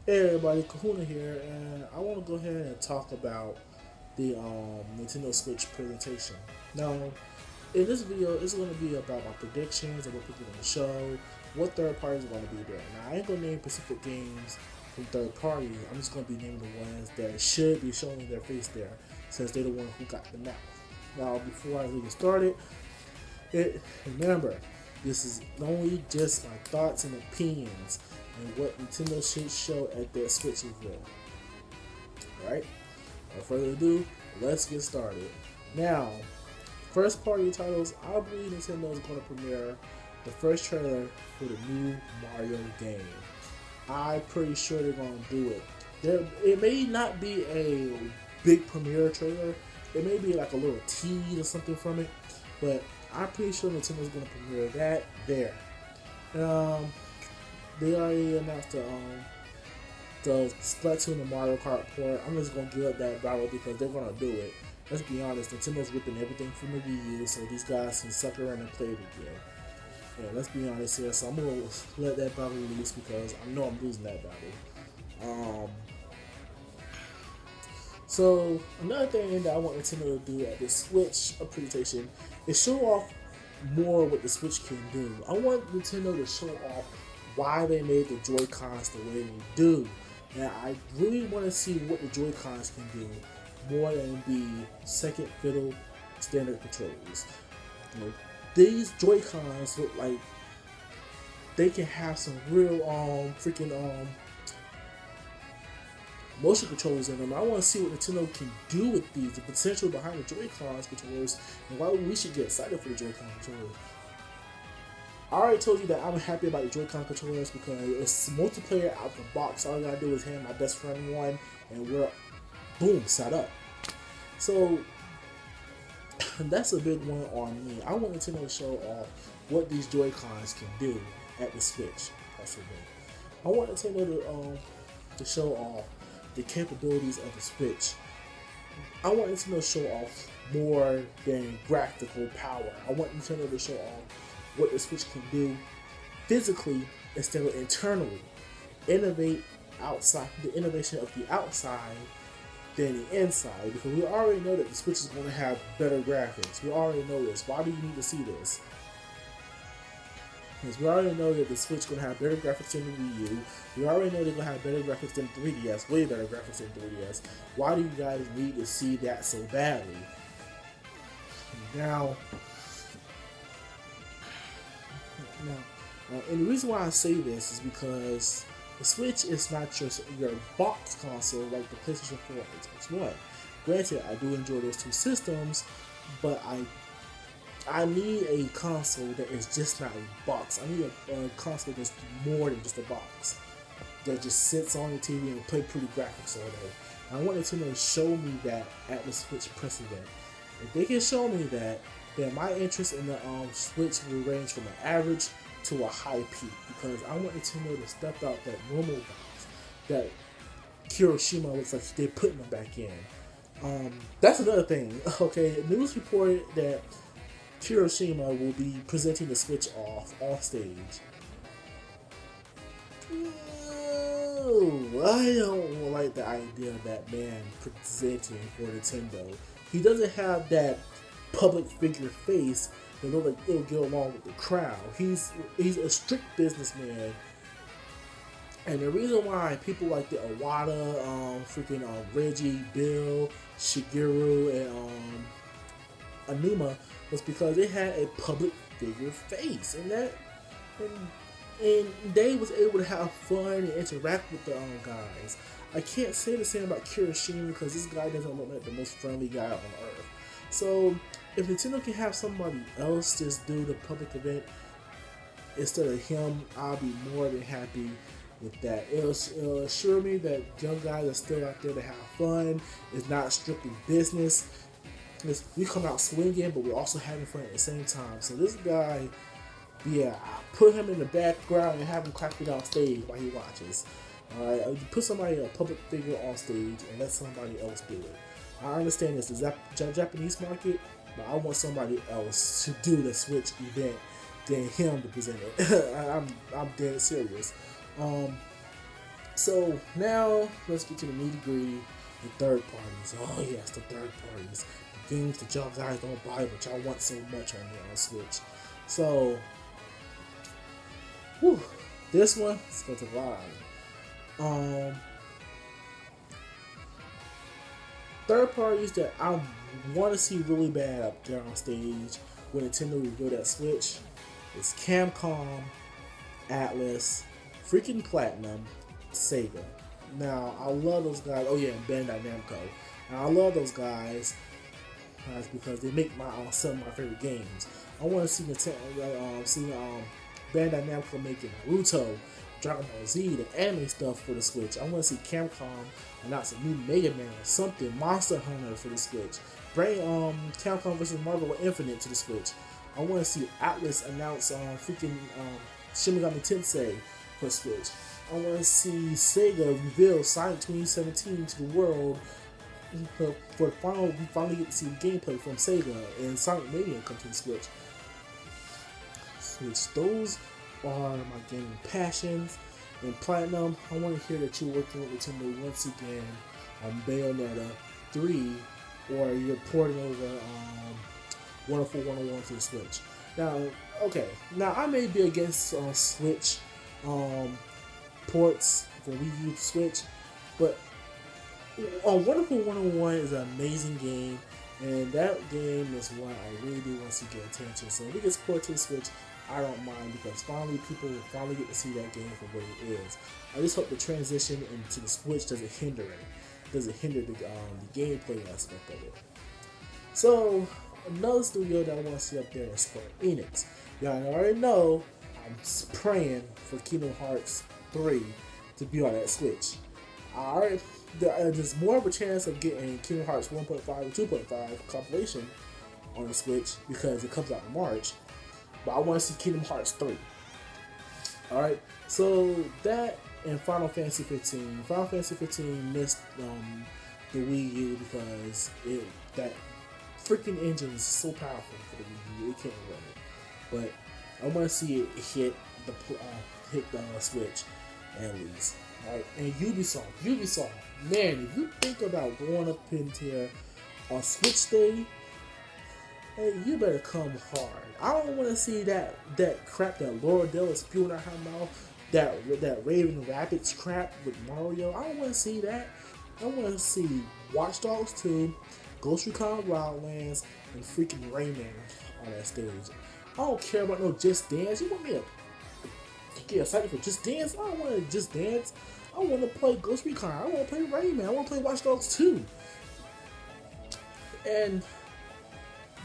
Hey everybody, Kahuna here, and I want to go ahead and talk about the Nintendo Switch presentation. Now, in this video, it's going to be about my predictions of what people are going to show, what third parties are going to be there. Now, I ain't going to name specific games from third parties. I'm just going to be naming the ones that should be showing their face there, since they're the one who got the mouth. Now, before I even started, remember, this is only just my thoughts and opinions and what Nintendo should show at their Switch event. Alright? Without further ado, let's get started. Now, first party titles, I believe Nintendo is going to premiere the first trailer for the new Mario game. I'm pretty sure they're going to do it. It may not be a big premiere trailer. It may be like a little tease or something from it, but I'm pretty sure Nintendo's going to premiere that there. Um, they already announced the Splatoon and Mario Kart port. I'm just gonna give up that battle because they're gonna do it. Let's be honest, Nintendo's ripping everything from the Wii U, so these guys can suck around and play it again. Yeah, let's be honest here. So I'm gonna let that battle loose because I know I'm losing that battle. So another thing that I want Nintendo to do at the Switch presentation is show off more what the Switch can do. I want Nintendo to show off why they made the Joy Cons the way they do. And I really want to see what the Joy Cons can do more than the second fiddle standard controls. You know, these Joy Cons look like they can have some real freaking motion controllers in them. I want to see what Nintendo can do with these, the potential behind the Joy-Cons controllers, and why we should get excited for the Joy-Con controllers. I already told you that I'm happy about the Joy-Con controllers because it's multiplayer out the box. All I gotta do is hand my best friend one, and we're boom, set up. So that's a big one on me. I want Nintendo to show off what these Joy-Cons can do at the Switch. Possibly. I want Nintendo to show off the capabilities of the Switch. I want Nintendo to show off more than graphical power. I want Nintendo to show off what the Switch can do physically instead of internally. Innovate outside, the innovation of the outside than the inside, because we already know that the Switch is going to have better graphics. We already know this. Why do you need to see this? Because we already know that the Switch is going to have better graphics than the Wii U. We already know they're going to have better graphics than 3DS, way better graphics than 3DS. Why do you guys need to see that so badly? Now, and the reason why I say this is because the Switch is not just your box console like the PlayStation 4 and Xbox One. Granted, I do enjoy those two systems, but I need a console that is just not a box. I need a console that's more than just a box. That just sits on the TV and play pretty graphics all day. I want Nintendo to show me that at the Switch press event. If they can show me that, then my interest in the Switch will range from an average to a high peak. Because I want Nintendo to step out that normal box that Kirishima looks like they're putting them back in. That's another thing. Okay, news reported that Hiroshima will be presenting the Switch off on stage. I don't like the idea of that man presenting for Nintendo. He doesn't have that public figure face that look like it'll get along with the crowd. He's a strict businessman, and the reason why people like the Iwata, Reggie, Bill, Shigeru, and Anuma was because they had a public figure face, and they was able to have fun and interact with the guys. I can't say the same about Kirishima because this guy doesn't look like the most friendly guy on earth. So if Nintendo can have somebody else just do the public event instead of him, I'll be more than happy with that. It'll assure me that young guys are still out there to have fun. It's not strictly business. We come out swinging, but we're also having fun at the same time. So this guy, yeah, put him in the background and have him clap it on stage while he watches. Alright, put somebody, a public figure, on stage and let somebody else do it. I understand this is the Japanese market, but I want somebody else to do the Switch event than him to present it. I'm dead serious. So now let's get to the nitty gritty, the third parties. Oh yes, the third parties, the games that y'all guys don't buy but y'all want so much on Switch. So, whew, this one is going to lie. Third parties that I want to see really bad up there on stage when Nintendo reveal that Switch is Capcom, Atlas, freaking Platinum, Sega. Now I love those guys. Oh yeah, and Bandai Namco. Now I love those guys because they make some of my favorite games. I want to see Bandai Namco making Naruto, Dragon Ball Z, the anime stuff for the Switch. I want to see Capcom announce a new Mega Man or something, Monster Hunter for the Switch. Bring Capcom vs. Marvel Infinite to the Switch. I want to see Atlas announce freaking Shin Megami Tensei for Switch. I want to see Sega reveal Sonic 2017 to the world. We finally get to see gameplay from Sega and Sonic Mania come to the Switch. Those are my gaming passions. In Platinum, I want to hear that you're working with Nintendo once again on Bayonetta 3, or you're porting over 104-101 to the Switch. Now, okay, now I may be against Switch ports for Wii U to Switch, but Wonderful 101 is an amazing game, and that game is what I really do want to get attention. So if it gets ported to the Switch, I don't mind, because finally people will finally get to see that game for what it is. I just hope the transition into the Switch doesn't hinder it, doesn't hinder the gameplay aspect of it. So another studio that I want to see up there is Square Enix. Y'all already know I'm praying for Kingdom Hearts 3 to be on that Switch. Alright, there's more of a chance of getting Kingdom Hearts 1.5 or 2.5 compilation on the Switch because it comes out in March. But I want to see Kingdom Hearts 3. Alright, so that and Final Fantasy 15. Final Fantasy 15 missed the Wii U because that freaking engine is so powerful for the Wii U, it can't run it. But I want to see it hit the Switch at least. Alright, and Ubisoft, man, if you think about going up into on Switch Day, hey, you better come hard. I don't want to see that crap that Laura Dell is spewing out her mouth, that Raven Rapids crap with Mario. I don't want to see that. I want to see Watch Dogs 2, Ghost Recon Wildlands, and freaking Rayman on that stage. I don't care about no Just Dance. You want me to get excited for Just Dance? I don't want to Just Dance. I want to play Ghost Recon. I want to play Rayman. I want to play Watch Dogs 2. And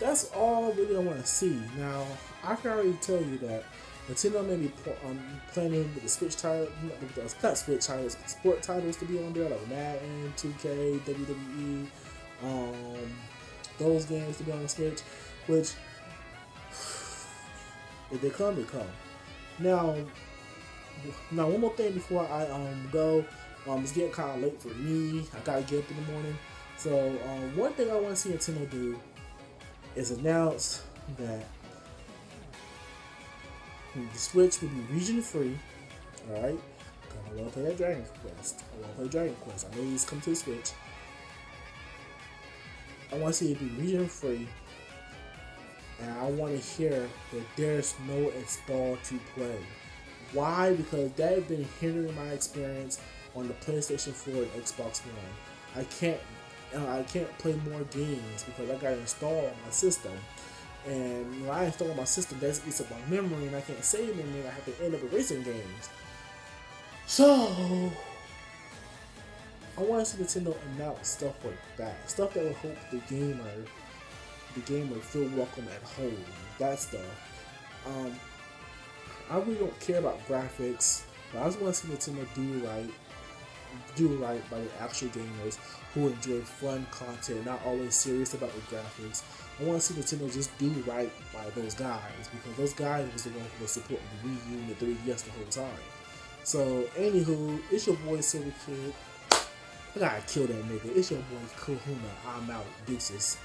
that's all really I want to see. Now, I can already tell you that Nintendo may be planning with the Switch title, not Switch titles, sport titles to be on there, like Madden, 2K, WWE, those games to be on the Switch, which, if they come, they come. Now one more thing before I go. It's getting kind of late for me. I gotta get up in the morning. So one thing I want to see Nintendo do is announce that the Switch will be region free. Alright? I want to play that Dragon Quest. I know these come to the Switch. I want to see it be region free. And I want to hear that there's no install to play. Why? Because that has been hindering my experience on the PlayStation 4 and Xbox One. I can't play more games because I got to install on my system. And when I install on my system, that eats up my memory, and I can't save memory, and I have to end up erasing games. So I want to see Nintendo announce stuff like that. Stuff that will help the gamer feel welcome at home. That stuff. I really don't care about graphics, but I just want to see Nintendo do right by the actual gamers who enjoy fun content, not always serious about the graphics. I want to see Nintendo just do right by those guys, because those guys was the ones who were supporting the Wii U and the 3DS the whole time. So, anywho, it's your boy CilverkidWorld. I gotta kill that nigga. It's your boy Kahuna. I'm out. Deuces.